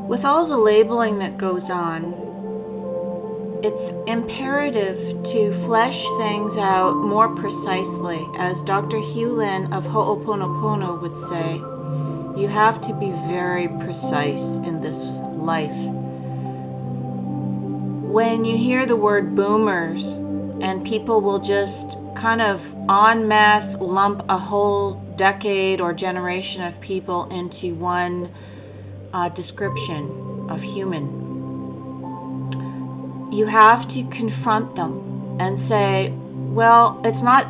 With all the labeling that goes on, it's imperative to flesh things out more precisely. As Dr. Hugh Lin of Ho'oponopono would say, you have to be very precise in this life. When you hear the word boomers, and people will just kind of en masse lump a whole decade or generation of people into one description of human, you have to confront them and say, well, it's not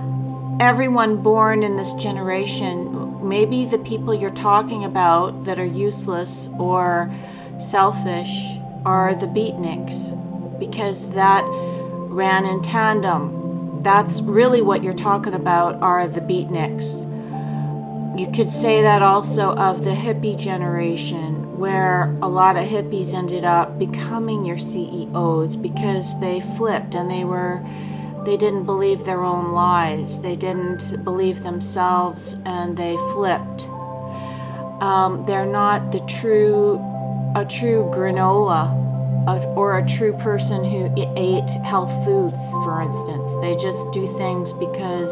everyone born in this generation. Maybe the people you're talking about that are useless or selfish are the beatniks, because that ran in tandem. That's really what you're talking about, are the beatniks. You could say that also of the hippie generation, where a lot of hippies ended up becoming your CEOs because they flipped and they didn't believe their own lies. They didn't believe themselves and they flipped. They're not a true granola or a true person who ate health foods, for instance. They just do things because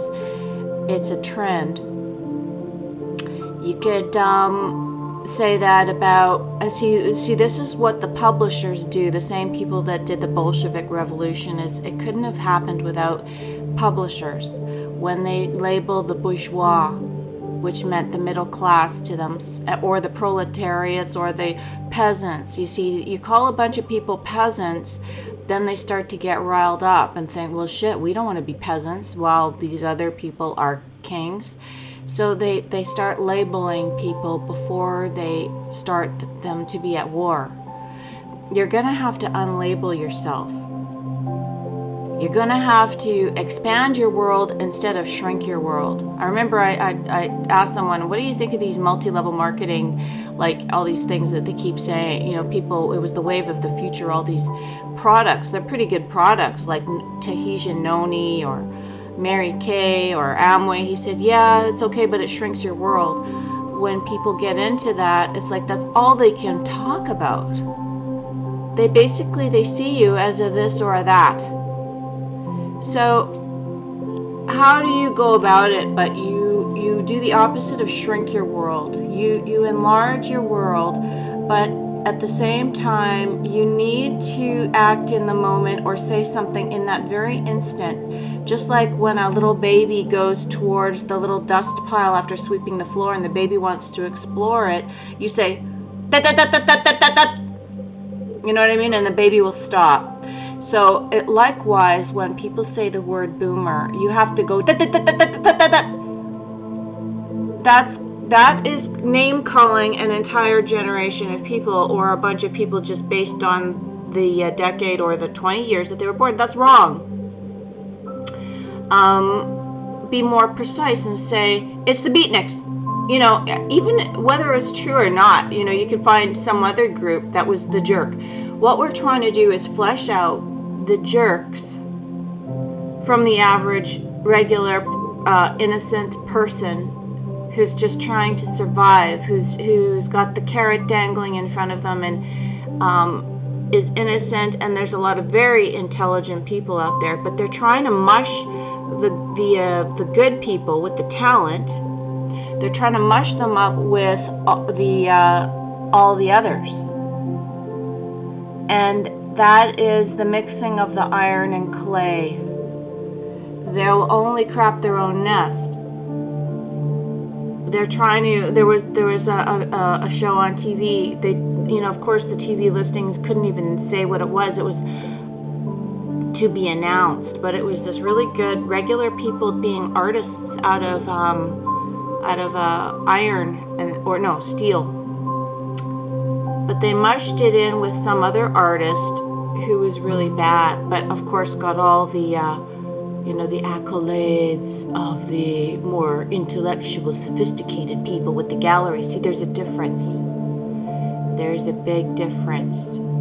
it's a trend. You could say that about, see, this is what the publishers do, the same people that did the Bolshevik Revolution. It couldn't have happened without publishers. When they labeled the bourgeois, which meant the middle class to them, or the proletariats, or the peasants. You see, you call a bunch of people peasants, then they start to get riled up and think, well, shit, we don't want to be peasants while these other people are kings. So they start labeling people before they start them to be at war. You're going to have to unlabel yourself. You're going to have to expand your world instead of shrink your world. I remember I asked someone, what do you think of these multi-level marketing, like all these things that they keep saying, people, it was the wave of the future, all these products. They're pretty good products, like Tahitian Noni or Mary Kay or Amway. He said, yeah, it's okay, but it shrinks your world. When people get into that, it's like that's all they can talk about. They see you as a this or a that. So how do you go about it? But you do the opposite of shrink your world. You enlarge your world, but at the same time, you need to act in the moment or say something in that very instant. Just like when a little baby goes towards the little dust pile after sweeping the floor and the baby wants to explore it, you say, dat, dat, dat, dat, dat, dat, dat. You know what I mean? And the baby will stop. So likewise, when people say the word boomer, you have to go, dat, dat, dat, dat, dat, dat, dat. That is name-calling an entire generation of people, or a bunch of people just based on the decade or the 20 years that they were born. That's wrong. Be more precise and say, it's the beatniks. Even whether it's true or not, you could find some other group that was the jerk. What we're trying to do is flesh out the jerks from the average, regular, innocent person who's just trying to survive, who's got the carrot dangling in front of them and is innocent. And there's a lot of very intelligent people out there, but they're trying to mush the good people with the talent. They're trying to mush them up with all the others. And that is the mixing of the iron and clay. They'll only crap their own nest. They're trying to. There was a show on TV. They, of course, the TV listings couldn't even say what it was. It was to be announced, but it was this really good regular people being artists out of iron steel. But they mushed it in with some other artist who was really bad, but of course got all the the accolades of the more intellectual, sophisticated people with the gallery. See, there's a difference. There's a big difference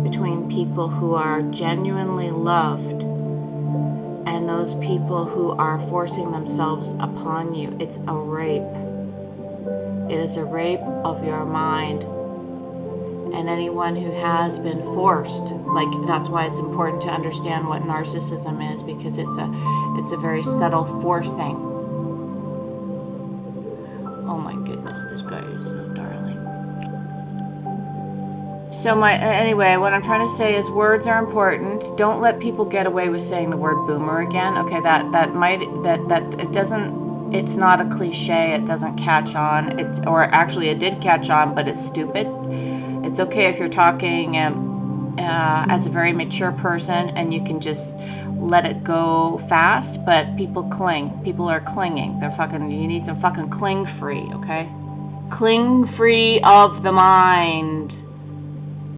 between people who are genuinely loved and those people who are forcing themselves upon you. It's a rape. It is a rape of your mind. and anyone who has been forced. Like, that's why it's important to understand what narcissism is, because it's a very subtle forcing. Oh my goodness, this guy is so darling. So anyway, what I'm trying to say is words are important. Don't let people get away with saying the word boomer again. Okay, it's not a cliche. It doesn't catch on. Or actually it did catch on, but it's stupid. It's okay if you're talking as a very mature person and you can just let it go fast, but people cling. People are clinging. You need some fucking cling free, okay? Cling free of the mind.